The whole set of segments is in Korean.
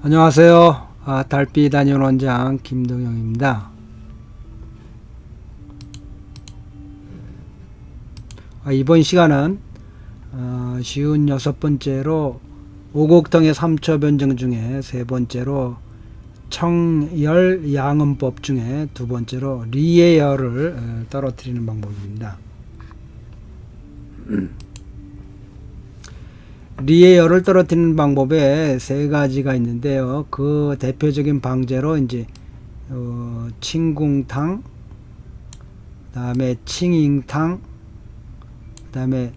안녕하세요. 달빛 단연 원장 김동영입니다. 이번 시간은 쉬운 6번째로 오곡통의 3초 변정 중에 3번째로 청열 양음법 중에 2번째로 리의 열을 떨어뜨리는 방법입니다. 리의 열을 떨어뜨리는 방법에 3가지가 있는데요. 그 대표적인 방제로 이제 칭궁탕, 그다음에 칭잉탕, 그다음에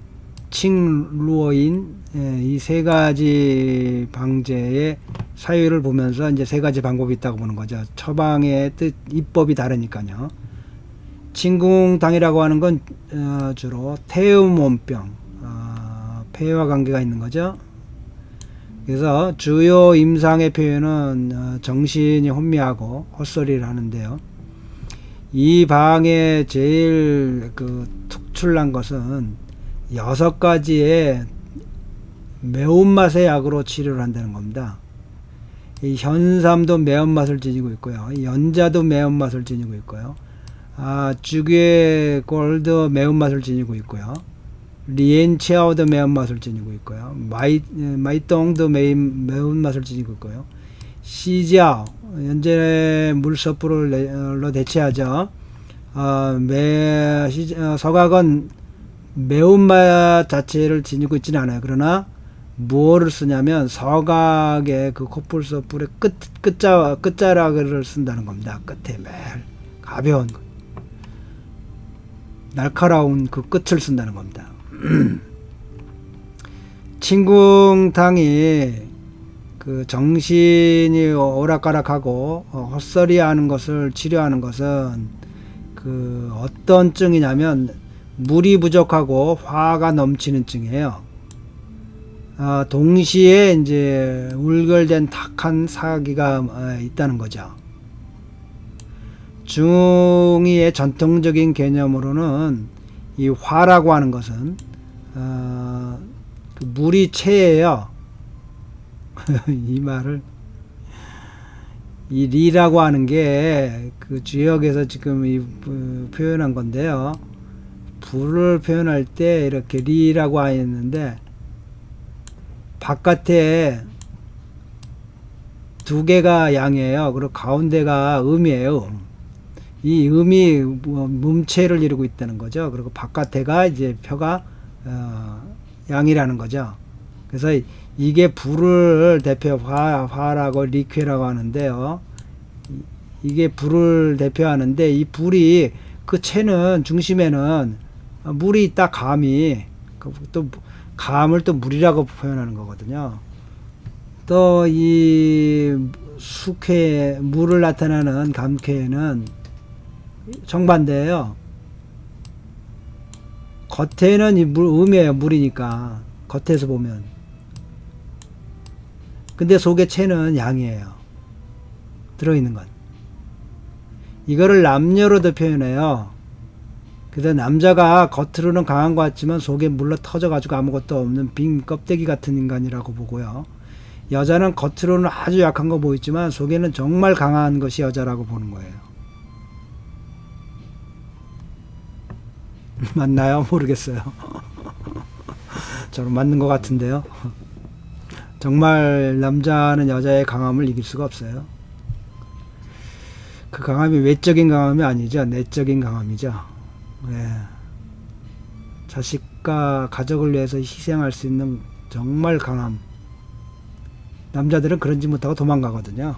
칭루어인, 이 3가지 방제의 사유를 보면서 이제 3가지 방법이 있다고 보는 거죠. 처방의 뜻, 입법이 다르니까요. 칭궁탕이라고 하는 건 주로 태음원병, 폐와 관계가 있는 거죠. 그래서 주요 임상의 표현은 정신이 혼미하고 헛소리를 하는데요. 이 방에 제일 특출난 것은 6가지의 매운맛의 약으로 치료를 한다는 겁니다. 이 현삼도 매운맛을 지니고 있고요. 연자도 매운맛을 지니고 있고요. 죽의 골도 매운맛을 지니고 있고요. 리엔치아오도 매운맛을 지니고 있고요. 마이똥도 매운맛을 지니고 있고요. 시지아오, 현재 물서프로 대체하죠. 서각은 매운맛 자체를 지니고 있지는 않아요. 그러나 무엇을 쓰냐면 서각의 그 코뿔소뿔의 끝자락을 쓴다는 겁니다. 끝에 매일 가벼운 날카로운 그 끝을 쓴다는 겁니다. 칭궁탕이 그 정신이 오락가락하고 헛소리하는 것을 치료하는 것은 그 어떤 증이냐면 물이 부족하고 화가 넘치는 증이에요. 동시에 이제 울결된 탁한 사기가 있다는 거죠. 중의의 전통적인 개념으로는 이 화라고 하는 것은 그 물이 체예요. 이 말을 이 리라고 하는 게 그 주역에서 지금 표현한 건데요. 불을 표현할 때 이렇게 리라고 했는데 바깥에 2개가 양이에요. 그리고 가운데가 음이에요. 이 음이 몸체를 이루고 있다는 거죠. 그리고 바깥에가 이제 표가 양이라는 거죠. 그래서 이게 불을 대표 화라고 리퀴라고 하는데요. 이게 불을 대표하는데 이 불이 그 체는 중심에는 물이 딱 감이 또 감을 또 물이라고 표현하는 거거든요. 또 이 숙회 물을 나타나는 감쾌는 정반대예요. 겉에는 이 음이에요. 물이니까 겉에서 보면. 근데 속에 체는 양이에요. 들어있는 건. 이거를 남녀로도 표현해요. 그래서 남자가 겉으로는 강한 것 같지만 속에 물러 터져가지고 아무것도 없는 빈 껍데기 같은 인간이라고 보고요. 여자는 겉으로는 아주 약한 거 보이지만 속에는 정말 강한 것이 여자라고 보는 거예요. 맞나요? 모르겠어요. 저는 맞는 것 같은데요. 정말 남자는 여자의 강함을 이길 수가 없어요. 그 강함이 외적인 강함이 아니죠. 내적인 강함이죠. 네. 자식과 가족을 위해서 희생할 수 있는 정말 강함. 남자들은 그런지 못하고 도망가거든요.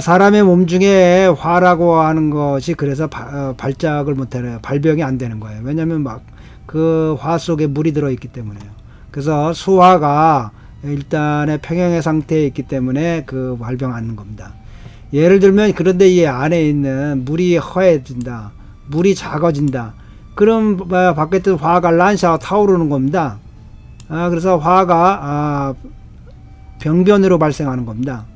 사람의 몸 중에 화라고 하는 것이 그래서 발작을 못해요. 발병이 안 되는 거예요. 왜냐하면 막 그 화 속에 물이 들어있기 때문에요. 그래서 수화가 일단의 평형의 상태에 있기 때문에 그 발병 안 하는 겁니다. 예를 들면 그런데 이 안에 있는 물이 허해진다. 물이 작아진다. 그럼 바깥에 화가 란샤가 타오르는 겁니다. 그래서 화가 병변으로 발생하는 겁니다.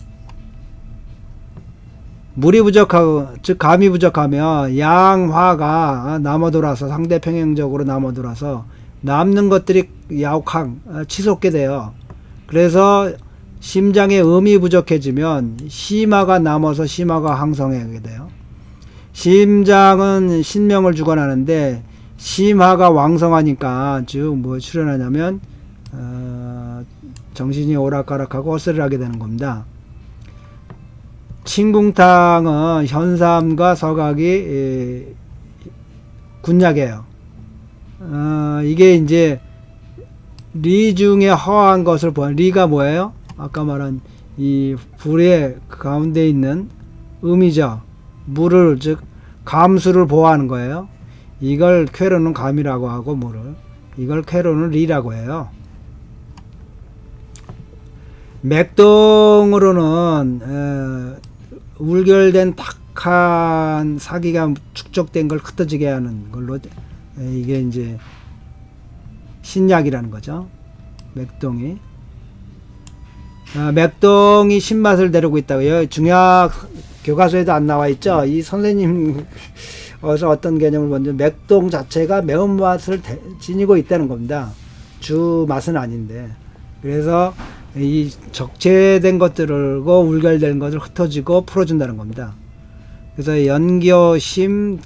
물이 부족하고 즉 감이 부족하면 양화가 남아돌아서 상대 평행적으로 남아돌아서 남는 것들이 치솟게 돼요. 그래서 심장에 음이 부족해지면 심화가 남아서 심화가 항성하게 돼요. 심장은 신명을 주관하는데 심화가 왕성하니까 즉 뭐 출현하냐면 정신이 오락가락하고 헛소리를 하게 되는 겁니다. 침궁탕은 현삼과 서각이 군약이에요. 이게 이제 리 중에 허한 것을 보는, 리가 뭐예요? 아까 말한 이 불의 가운데 있는 음이죠. 물을, 즉 감수를 보호하는 거예요. 이걸 쾌로는 감이라고 하고, 물을 이걸 쾌로는 리라고 해요. 맥동으로는 울결된 탁한 사기가 축적된 걸 흩어지게 하는 걸로, 이게 이제 신약이라는 거죠. 맥동이. 맥동이 신맛을 데리고 있다고요. 중약 교과서에도 안 나와 있죠. 이 선생님 어서 어떤 개념을 먼저, 맥동 자체가 매운맛을 지니고 있다는 겁니다. 주 맛은 아닌데. 그래서 이 적재된 것들과 울결된 것을 흩어지고 풀어준다는 겁니다. 그래서 연교심,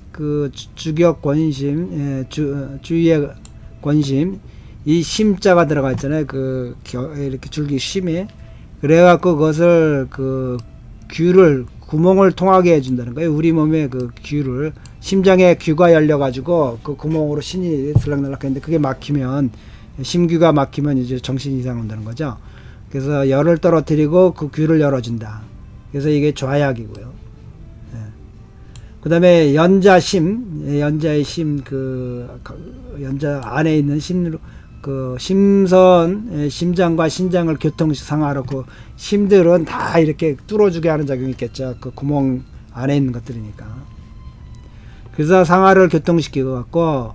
주격 권심, 주의의 권심, 이 심자가 들어가 있잖아요. 이렇게 줄기 심에. 그래갖고 그것을 귀를, 구멍을 통하게 해준다는 거예요. 우리 몸의 귀를, 심장에 귀가 열려가지고 그 구멍으로 신이 들락날락 했는데 그게 막히면, 심귀가 막히면 이제 정신이 이상 온다는 거죠. 그래서 열을 떨어뜨리고 그 귀를 열어준다. 그래서 이게 좌약이고요. 그 다음에 연자심, 연자의 심, 연자 안에 있는 심선, 심장과 신장을 교통상하로 심들은 다 이렇게 뚫어주게 하는 작용이 있겠죠. 그 구멍 안에 있는 것들이니까. 그래서 상하를 교통시키고 갖고,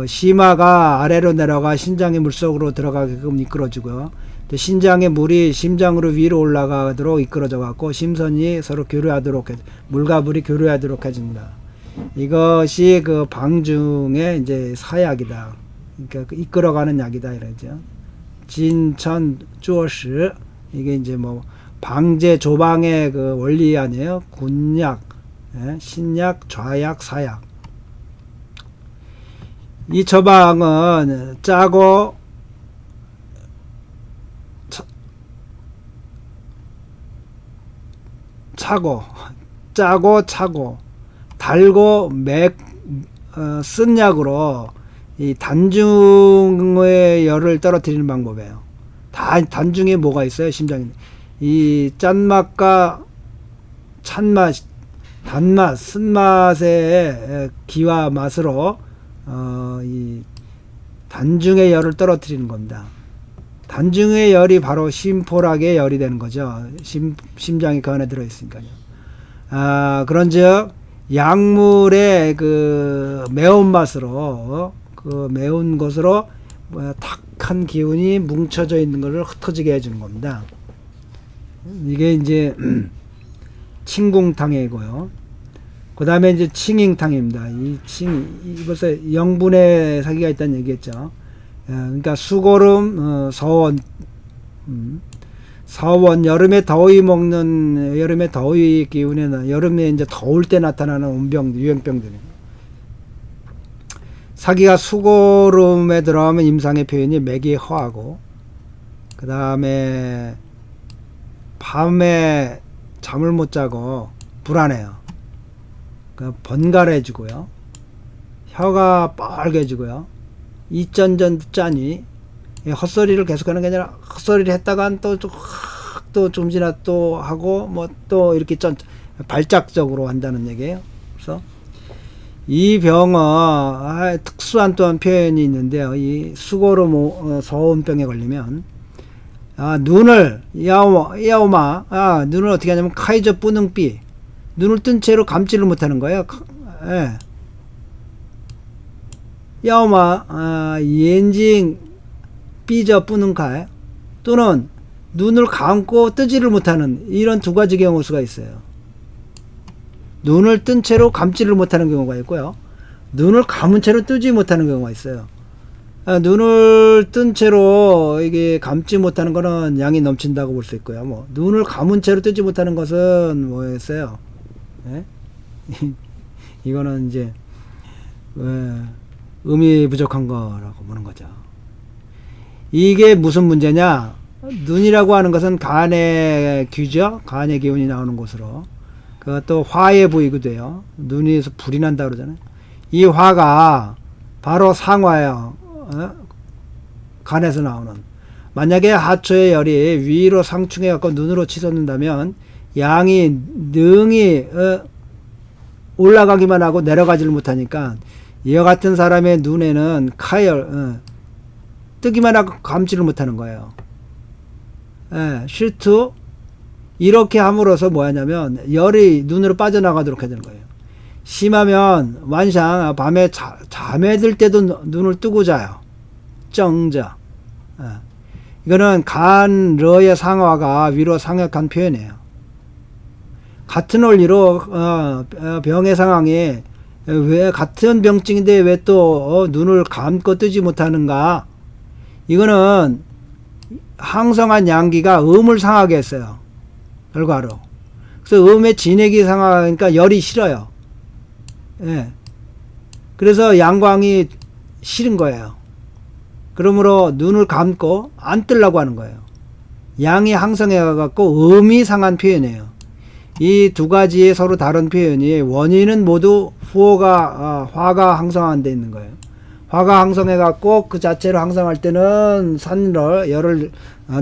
심화가 아래로 내려가 신장의 물속으로 들어가게끔 이끌어주고요. 또 신장의 물이 심장으로 위로 올라가도록 이끌어져 갖고 심선이 서로 교류하도록, 물과 물이 교류하도록 해준다. 이것이 방중의 이제 사약이다. 그러니까 이끌어가는 약이다 이러죠. 진천 쪼시, 이게 이제 뭐 방제 조방의 원리 아니에요. 군약, 신약, 좌약, 사약. 이 처방은 짜고 차고 달고 쓴 약으로 이 단중의 열을 떨어뜨리는 방법이에요. 단중에 뭐가 있어요? 심장에 이 짠맛과 찬맛, 단맛, 쓴맛의 기와 맛으로 이 단중의 열을 떨어뜨리는 겁니다. 단중의 열이 바로 심포락의 열이 되는 거죠. 심장이 그 안에 들어있으니까요. 그런즉 약물의 매운맛으로, 매운 것으로 탁한 기운이 뭉쳐져 있는 것을 흩어지게 해주는 겁니다. 이게 이제 침궁탕이고요. 그 다음에 이제 칭잉탕입니다. 벌써 영분의 사기가 있다는 얘기했죠. 그러니까 수고름, 서원, 여름에 더위 먹는, 여름에 더위 기운에는, 여름에 이제 더울 때 나타나는 유행병들입니다. 사기가 수고름에 들어가면 임상의 표현이 맥이 허하고, 그 다음에 밤에 잠을 못 자고 불안해요. 번갈해지고요. 혀가 빨개지고요. 이전전 짠이, 헛소리를 계속하는 게 아니라 헛소리를 했다간 또 좀 지나 또 하고 뭐 또 이렇게 발작적으로 한다는 얘기예요. 그래서 이 병은 특수한 또한 표현이 있는데요. 이 수고로 서운병에 걸리면 눈을 눈을 어떻게 하냐면 카이저 뿌능삐, 눈을 뜬 채로 감지를 못하는 거예요. 엔징 삐져 뿌능칼, 또는 눈을 감고 뜨지를 못하는, 이런 두 가지 경우 수가 있어요. 눈을 뜬 채로 감지를 못하는 경우가 있고요. 눈을 감은 채로 뜨지 못하는 경우가 있어요. 눈을 뜬 채로 이게 감지 못하는 거는 양이 넘친다고 볼 수 있고요. 뭐 눈을 감은 채로 뜨지 못하는 것은 뭐였어요? 예? 이거는 이제 의미 부족한 거라고 보는 거죠. 이게 무슨 문제냐? 눈이라고 하는 것은 간의 귀죠. 간의 기운이 나오는 곳으로. 그것도 화의 부위기도 해요. 눈에서 불이 난다 그러잖아요. 이 화가 바로 상화예요. 간에서 나오는. 만약에 하초의 열이 위로 상충해 갖고 눈으로 치솟는다면 양이 능이 올라가기만 하고 내려가지를 못하니까 이와 같은 사람의 눈에는 카열 뜨기만 하고 감지를 못하는 거예요. 실투 이렇게 함으로써 뭐하냐면 열이 눈으로 빠져나가도록 해야 되는 거예요. 심하면 완상 밤에 잠에 들 때도 눈을 뜨고 자요. 정자. 이거는 간러의 상화가 위로 상역한 표현이에요. 같은 원리로 병의 상황이 왜 같은 병증인데 왜 또 눈을 감고 뜨지 못하는가? 이거는 항성한 양기가 음을 상하게 했어요. 결과로. 그래서 음의 진액이 상하니까 열이 싫어요. 예. 그래서 양광이 싫은 거예요. 그러므로 눈을 감고 안 뜨려고 하는 거예요. 양이 항성해 갖고 음이 상한 표현이에요. 이 두 가지의 서로 다른 표현이 원인은 모두 화가 항성한 데 있는 거예요. 화가 항성해 갖고 그 자체로 항성할 때는 열을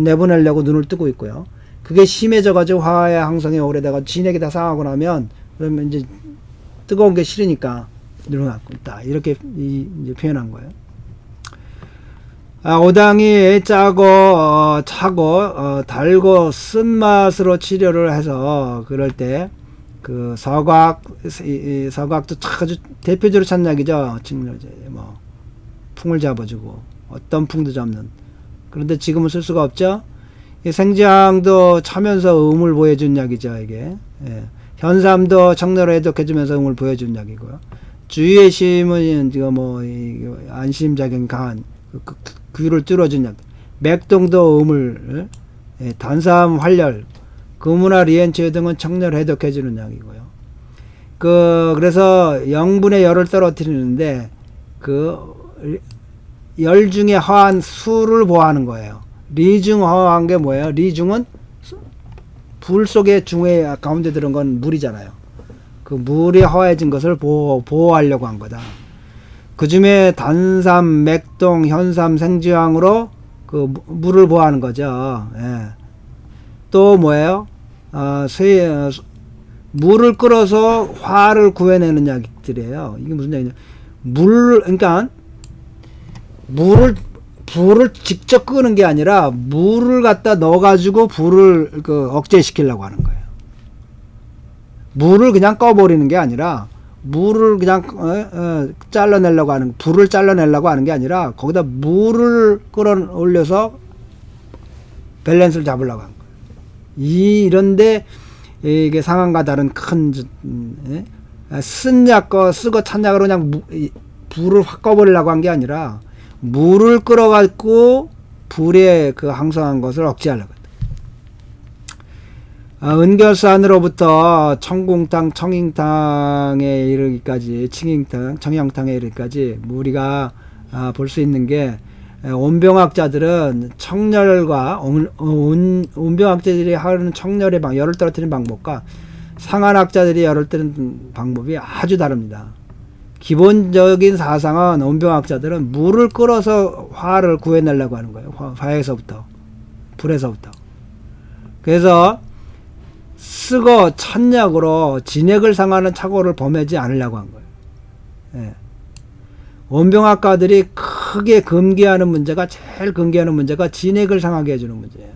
내보내려고 눈을 뜨고 있고요. 그게 심해져 가지고 화의 항성이 오래다가 진액이 다 상하고 나면 그러면 이제 뜨거운 게 싫으니까 눈을 감고 있다. 이렇게 이제 표현한 거예요. 오당이 짜고 차고 달고 쓴맛으로 치료를 해서 그럴 때 그 서각도 아주 대표적으로 찾는 약이죠. 뭐 풍을 잡아주고 어떤 풍도 잡는. 그런데 지금은 쓸 수가 없죠. 이 생지향도 차면서 음을 보여준 약이죠. 이게 현삼도 청로를 해독해주면서 음을 보여준 약이고요. 주위의 심은 지금 뭐 안심작용이 강한 귀를 뚫어준 약. 맥동도 음을 단삼 활열 금우나 리엔체 등은 청렬 해독해주는 약이고요. 그래서 영분의 열을 떨어뜨리는데 열 중에 허한 수를 보호하는 거예요. 리중 허한 게 뭐예요? 리중은 불 속에 중에 가운데 들은 건 물이잖아요. 그 물이 허해진 것을 보호하려고 한 거다. 그 중에 단삼, 맥동, 현삼, 생지향으로 그 물을 보호하는 거죠. 또 뭐예요? 물을 끓어서 화를 구해내는 약들이에요. 이게 무슨 약이냐? 그러니까 불을 직접 끄는 게 아니라 물을 갖다 넣어가지고 불을 억제시키려고 하는 거예요. 물을 그냥 꺼버리는 게 아니라 물을 그냥 잘라내려고 불을 잘라내려고 하는 게 아니라 거기다 물을 끌어올려서 밸런스를 잡으려고 하는 거예요. 이런데 이게 상황과 다른 큰 쓴 약과 쓰고 찬 약으로 그냥 불을 확 꺼버리려고 한 게 아니라 물을 끌어갖고 불에 그 항성한 것을 억제하려고 했다. 은결산으로부터 청궁탕, 청잉탕에 이르기까지, 칭잉탕, 청양탕에 이르기까지 우리가 볼 수 있는 게 온병학자들은 청열과 온병학자들이 하는 청열의 열을 떨어뜨리는 방법과 상한학자들이 열을 떨어뜨리는 방법이 아주 다릅니다. 기본적인 사상은 온병학자들은 물을 끓어서 화를 구해내려고 하는 거예요. 화에서부터, 불에서부터. 그래서 쓰고 찬약으로 진액을 상하는 착오를 범하지 않으려고 한 거예요. 원병학과들이 크게 제일 금기하는 문제가 진액을 상하게 해주는 문제예요.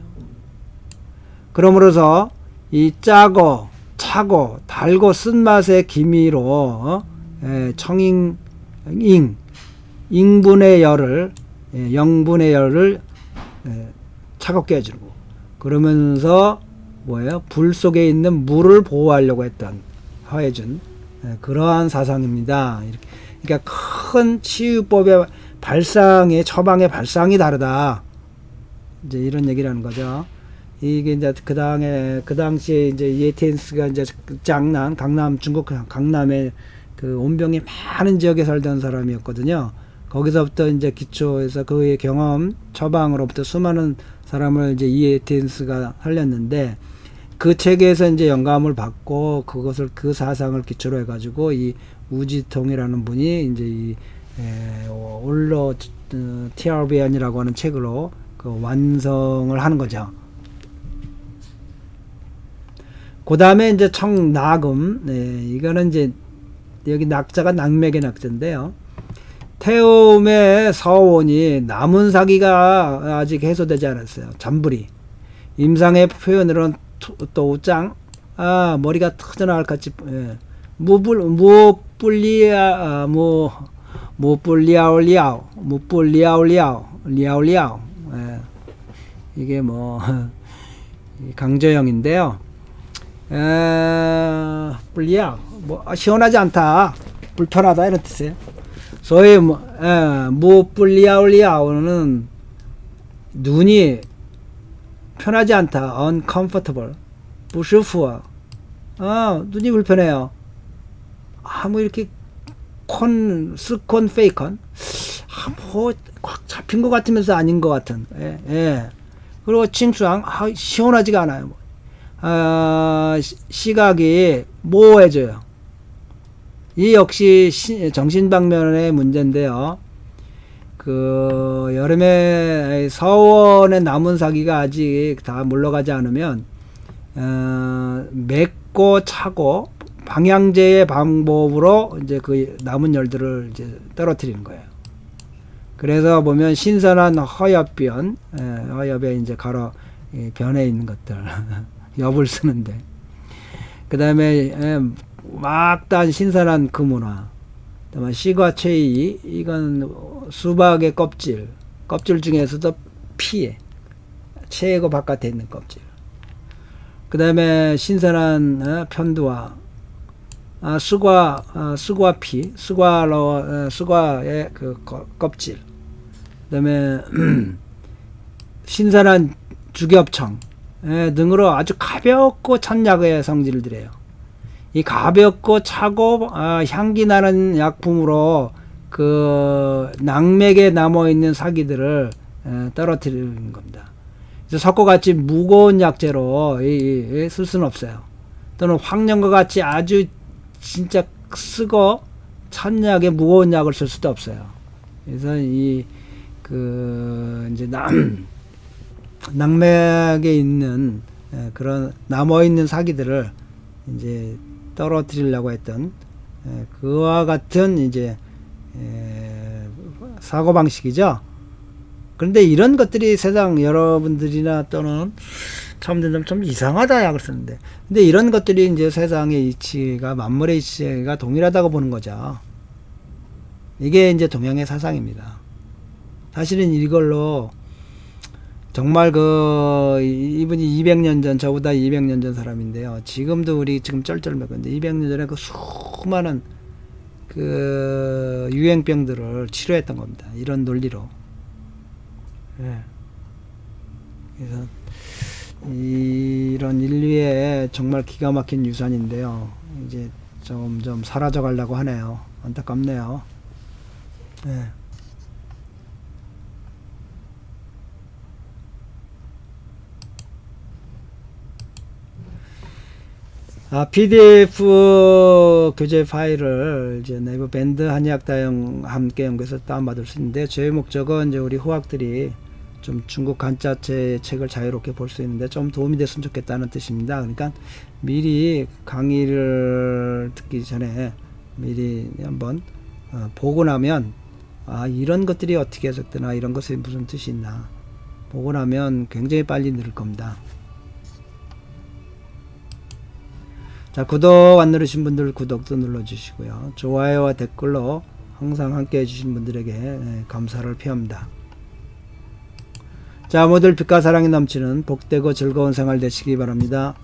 그러므로서 이 짜고 차고 달고 쓴맛의 기미로 ing분의 열을 영분의 열을 차갑게 해주고 그러면서 뭐예요? 불 속에 있는 물을 보호하려고 했던 허해준 그러한 사상입니다. 그러니까 큰 치유법의 발상의 처방의 발상이 다르다. 이제 이런 얘기를 하는 거죠. 이게 이제 그 당시에 이제 이에티엔스가 이제 강남, 중국 강남에 그 온병이 많은 지역에 살던 사람이었거든요. 거기서부터 이제 기초에서 그의 경험, 처방으로부터 수많은 사람을 이제 이에티엔스가 살렸는데, 그 책에서 이제 영감을 받고 그것을, 그 사상을 기초로 해가지고 이 우지통이라는 분이 이제 이 올로 TRBN이라고 하는 책으로 그 완성을 하는 거죠. 그 다음에 이제 청나금, 이거는 이제 여기 낙자가 낙맥의 낙자인데요. 태움의 서원이 나문사기가 아직 해소되지 않았어요. 잠부리. 임상의 표현으로는 또짱, 머리가 터져나갈 같이, 리아올리아오, 이게 뭐 강조형인데요. 불리아, 시원하지 않다, 불편하다, 이런 뜻이에요. 소위 무불리아올리아오는 눈이 편하지 않다, uncomfortable, 不舒服, 눈이 불편해요. 뭐 이렇게 스콘 페이컨, 뭐 확 잡힌 것 같으면서 아닌 것 같은, 그리고 칭추앙, 시원하지가 않아요. 시각이 모호해져요. 이 역시 정신방면의 문제인데요. 그 여름에 서원의 남은 사기가 아직 다 물러가지 않으면 맺고 차고 방향제의 방법으로 이제 그 남은 열들을 이제 떨어뜨리는 거예요. 그래서 보면 신선한 허엽변, 허엽에 이제 가로 변에 있는 것들 엽을 쓰는데, 그 다음에 막단 신선한 금운화, 그다음에 시과체이, 이건 수박의 껍질 중에서도 피에 최고 바깥에 있는 껍질. 그 다음에 신선한 편두화, 수과피, 수과의 그 껍질. 그 다음에 신선한 주겹청 등으로 아주 가볍고 천약의 성질들이에요. 이 가볍고 차고 향기 나는 약품으로 그 낙맥에 남아있는 사기들을 떨어뜨리는 겁니다. 그래서 석고같이 무거운 약재로 쓸 수는 없어요. 또는 황령과 같이 아주 진짜 쓰고 찬약의 무거운 약을 쓸 수도 없어요. 그래서 이제 낙맥에 있는 그런 남아있는 사기들을 이제 떨어뜨리려고 했던 그와 같은 이제 사고방식이죠. 그런데 이런 것들이 세상 여러분들이나 또는 처음 듣는 좀 이상하다 약을 쓰는데, 근데 이런 것들이 이제 세상의 이치가, 만물의 이치가 동일하다고 보는 거죠. 이게 이제 동양의 사상입니다. 사실은 이걸로 정말 이분이 200년 전, 저보다 200년 전 사람인데요. 지금도 우리 지금 쩔쩔매건데 200년 전에 그 수많은 그 유행병들을 치료했던 겁니다. 이런 논리로. 그래서 이런 인류의 정말 기가 막힌 유산인데요. 이제 점점 사라져 가려고 하네요. 안타깝네요. PDF 교재 파일을 이제 네이버 밴드 한의학다용 함께 연구해서 다운받을 수 있는데, 제 목적은 이제 우리 후학들이 좀 중국 한자체 책을 자유롭게 볼 수 있는데 좀 도움이 됐으면 좋겠다는 뜻입니다. 그러니까 미리 강의를 듣기 전에 미리 한번 보고 나면 이런 것들이 어떻게 해석되나, 이런 것에 무슨 뜻이 있나 보고 나면 굉장히 빨리 늘을 겁니다. 자, 구독 안 누르신 분들 구독도 눌러주시고요. 좋아요와 댓글로 항상 함께 해주신 분들에게 감사를 표합니다. 자, 모두 빛과 사랑이 넘치는 복되고 즐거운 생활 되시기 바랍니다.